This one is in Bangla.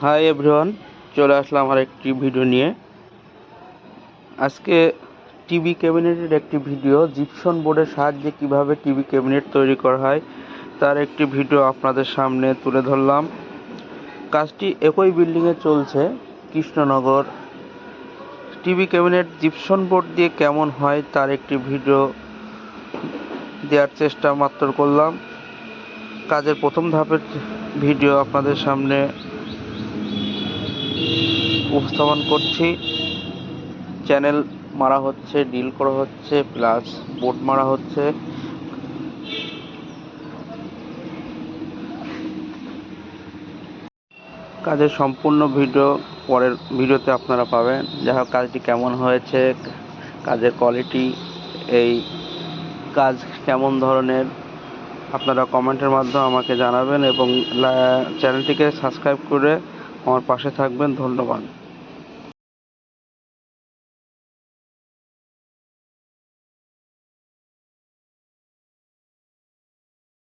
হাই এভরিওয়ান, চলে আসলাম আমার একটি ভিডিও নিয়ে। আজকে টিভি ক্যাবিনেটের একটি ভিডিও, জিপসন বোর্ডের সাহায্যে কিভাবে টিভি ক্যাবিনেট তৈরি করা হয় তার একটি ভিডিও আপনাদের সামনে তুলে ধরলাম। কাজটি একই বিল্ডিংয়ে চলছে, Krishnanagar. TV cabinet gypsum board দিয়ে কেমন হয় তার একটি ভিডিও দেওয়ার চেষ্টা মাত্র করলাম। কাজের প্রথম ধাপের ভিডিও আপনাদের সামনে উপস্থাপন করছি। চ্যানেল মারা হচ্ছে, ডিল করা হচ্ছে, প্লাস বোর্ড মারা হচ্ছে। কাজের সম্পূর্ণ ভিডিও পরের ভিডিওতে আপনারা পাবেন। যাই হোক, কাজটি কেমন হয়েছে, কাজের কোয়ালিটি, এই কাজ কেমন ধরনের, আপনারা কমেন্টের মাধ্যমে আমাকে জানাবেন এবং চ্যানেলটিকে সাবস্ক্রাইব করে আমার পাশে থাকবেন। ধন্যবাদ।